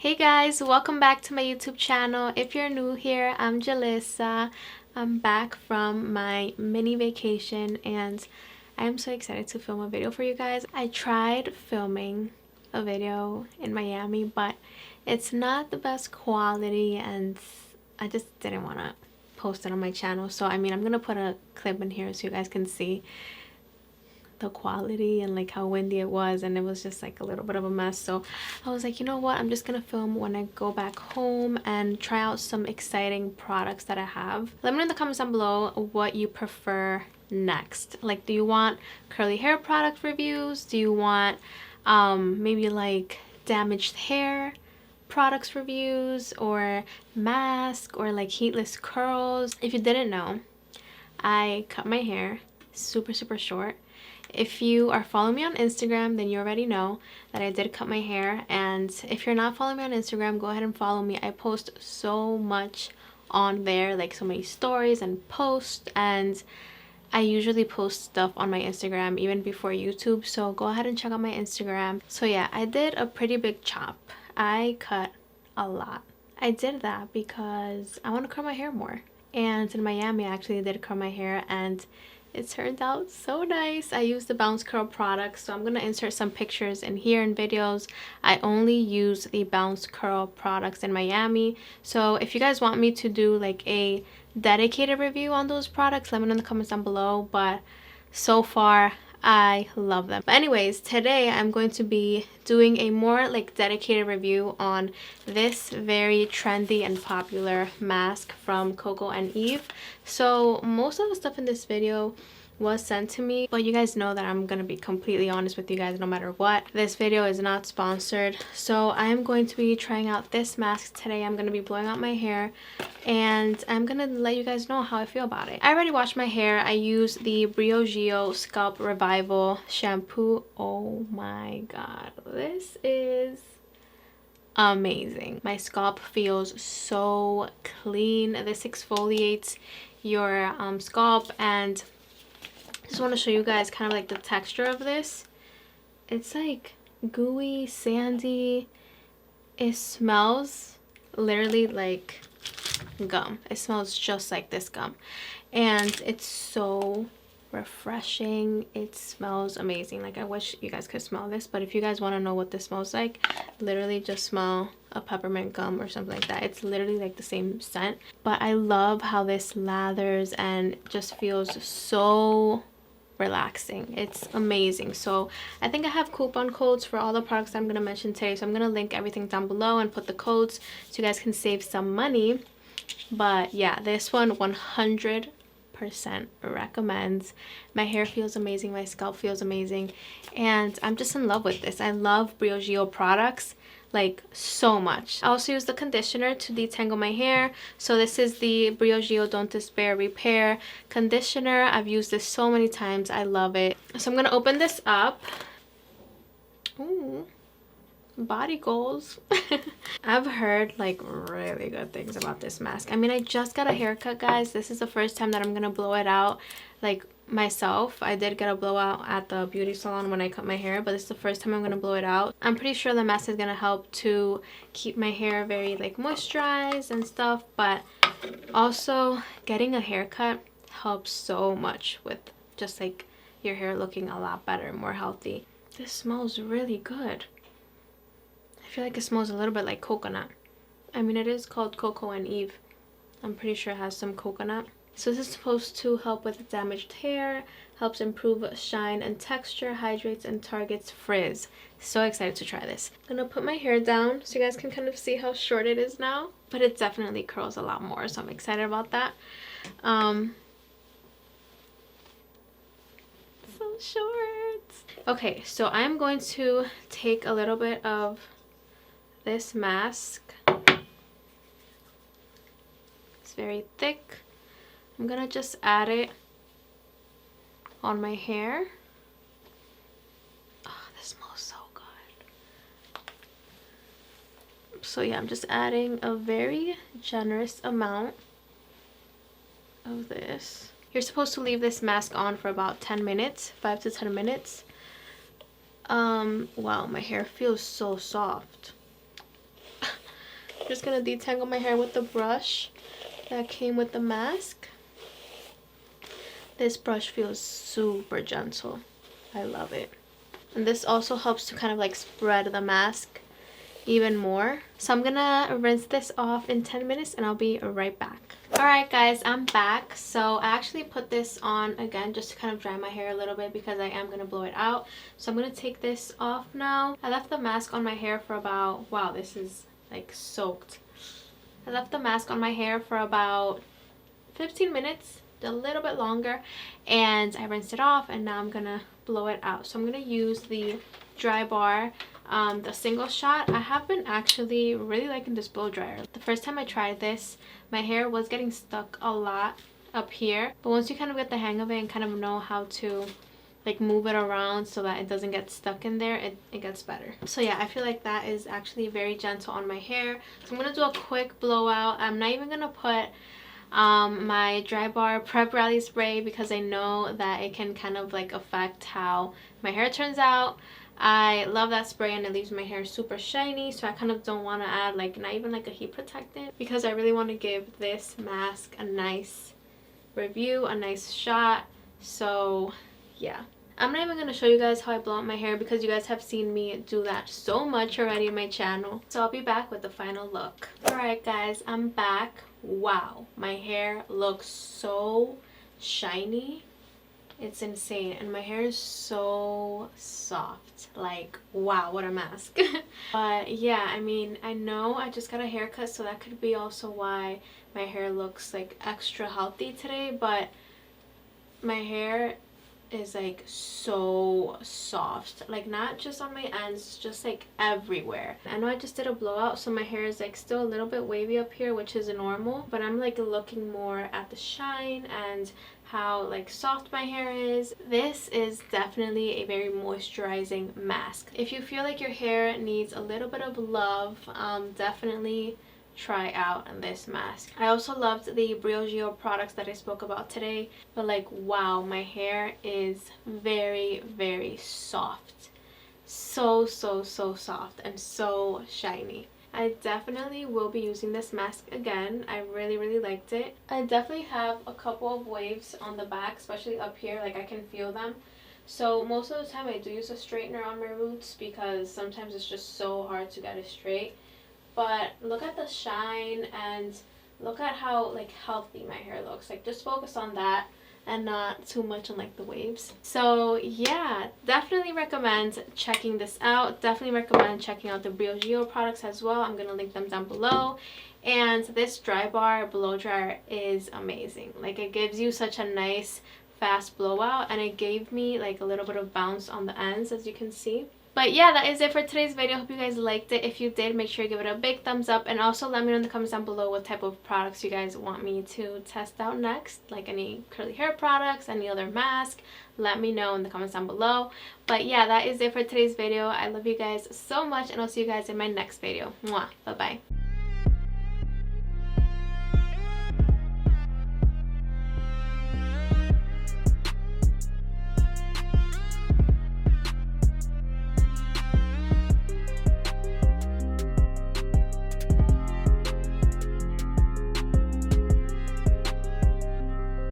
Hey guys, welcome back to my YouTube channel. If you're new here, I'm Julissa. I'm back from my mini vacation and I'm so excited to film a video for you guys. I tried filming a video in Miami, but it's not the best quality and I just didn't want to post it on my channel. So I'm gonna put a clip in here so you guys can see the quality and like how windy it was, and it was just like a little bit of a mess. So I was like, you know what, I'm just gonna film when I go back home and try out some exciting products that I have. Let me know in the comments down below what you prefer next. Like, do you want curly hair product reviews? Do you want maybe like damaged hair products reviews, or mask, or like heatless curls? If you didn't know, I cut my hair super short. If you are following me on Instagram, then you already know that I did cut my hair. And if you're not following me on Instagram, go ahead and follow me. I post so much on there, like so many stories and posts, and I usually post stuff on my Instagram even before YouTube, so go ahead and check out my Instagram. So yeah, I did a pretty big chop. I cut a lot. I did that because I want to curl my hair more. And in Miami, I actually did curl my hair and it turned out so nice. I used the Bounce Curl products, so I'm going to insert some pictures in here in videos. I only use the Bounce Curl products in Miami. So if you guys want me to do like a dedicated review on those products, let me know in the comments down below. But so far, I love them. But anyways, today I'm going to be doing a more like dedicated review on this very trendy and popular mask from Coco and Eve. So most of the stuff in this video was sent to me, but you guys know that I'm gonna be completely honest with you guys no matter what. This video is not sponsored, so I am going to be trying out this mask today. I'm gonna be blowing out my hair and I'm gonna let you guys know how I feel about it. I already washed my hair. I use the Briogeo Scalp Revival shampoo. Oh my god, this is amazing. My scalp feels so clean. This exfoliates your scalp, and I just want to show you guys kind of like the texture of this. It's like gooey, sandy. It smells literally like gum. It smells just like this gum, and it's so refreshing. It smells amazing. Like, I wish you guys could smell this, but if you guys want to know what this smells like, literally just smell a peppermint gum or something like that. It's literally like the same scent, but I love how this lathers and just feels so relaxing. It's amazing. So I think I have coupon codes for all the products that I'm going to mention today, so I'm going to link everything down below and put the codes so you guys can save some money. But yeah, this one 100% recommends. My hair feels amazing, my scalp feels amazing, and I'm just in love with this. I love Briogeo products like so much. I also use the conditioner to detangle my hair. So this is the Briogeo Don't Despair Repair conditioner. I've used this so many times. I love it. So I'm gonna open this up. Ooh, body goals. I've heard like really good things about this mask. I just got a haircut, guys. This is the first time that I'm gonna blow it out like myself. I did get a blowout at the beauty salon when I cut my hair, but this is the first time I'm gonna blow it out. I'm pretty sure the mask is gonna help to keep my hair very like moisturized and stuff, but also getting a haircut helps so much with just like your hair looking a lot better, more healthy. This smells really good. I feel like it smells a little bit like coconut. It is called Coco and Eve. I'm pretty sure it has some coconut. So this is supposed to help with damaged hair, helps improve shine and texture, hydrates and targets frizz. So excited to try this. I'm gonna put my hair down so you guys can kind of see how short it is now, but it definitely curls a lot more, so I'm excited about that. So short. Okay, so I'm going to take a little bit of this mask. It's very thick. I'm gonna just add it on my hair. Oh, this smells so good. So yeah, I'm just adding a very generous amount of this. You're supposed to leave this mask on for about 10 minutes, 5 to 10 minutes. Wow, my hair feels so soft. just gonna detangle my hair with the brush that came with the mask. This brush feels super gentle. I love it. And this also helps to kind of like spread the mask even more. So I'm gonna rinse this off in 10 minutes and I'll be right back. Alright guys, I'm back. So I actually put this on again just to kind of dry my hair a little bit because I am gonna blow it out. So I'm gonna take this off now. I left the mask on my hair for about, wow, this is like soaked. I left the mask on my hair for about 15 minutes, a little bit longer, and I rinsed it off and now I'm gonna blow it out. So I'm gonna use the Drybar, the single shot. I have been actually really liking this blow dryer. The first time I tried this, my hair was getting stuck a lot up here, but once you kind of get the hang of it and kind of know how to like move it around so that it doesn't get stuck in there, it gets better. So yeah, I feel like that is actually very gentle on my hair. So I'm gonna do a quick blowout. I'm not even gonna put my Drybar Prep Rally spray because I know that it can kind of like affect how my hair turns out. I love that spray and it leaves my hair super shiny, so I kind of don't want to add like not even like a heat protectant because I really want to give this mask a nice review, a nice shot. So yeah, I'm not even going to show you guys how I blow out my hair because you guys have seen me do that so much already on my channel. So I'll be back with the final look. Alright guys, I'm back. Wow, my hair looks so shiny. It's insane, and my hair is so soft. Like, wow, what a mask. But yeah, I mean, I know I just got a haircut, so that could be also why my hair looks like extra healthy today, but my hair is like so soft, like not just on my ends, just like everywhere. I know I just did a blowout, so my hair is like still a little bit wavy up here, which is normal, but I'm like looking more at the shine and how like soft my hair is. This is definitely a very moisturizing mask. If you feel like your hair needs a little bit of love, definitely try out this mask. I also loved the Briogeo products that I spoke about today, but like wow, my hair is very, very soft. So soft and so shiny. I definitely will be using this mask again. I really liked it. I definitely have a couple of waves on the back, especially up here, like I can feel them. So most of the time I do use a straightener on my roots because sometimes it's just so hard to get it straight. But look at the shine and look at how like healthy my hair looks. Like just focus on that and not too much on like the waves. So yeah, definitely recommend checking this out. Definitely recommend checking out the Briogeo products as well. I'm gonna link them down below. And this Drybar blow dryer is amazing. Like it gives you such a nice fast blowout, and it gave me like a little bit of bounce on the ends, as you can see. But yeah, that is it for today's video. Hope you guys liked it. If you did, make sure you give it a big thumbs up, and also let me know in the comments down below what type of products you guys want me to test out next, like any curly hair products, any other mask. Let me know in the comments down below. But yeah, that is it for today's video. I love you guys so much, and I'll see you guys in my next video. Mwah. Bye bye.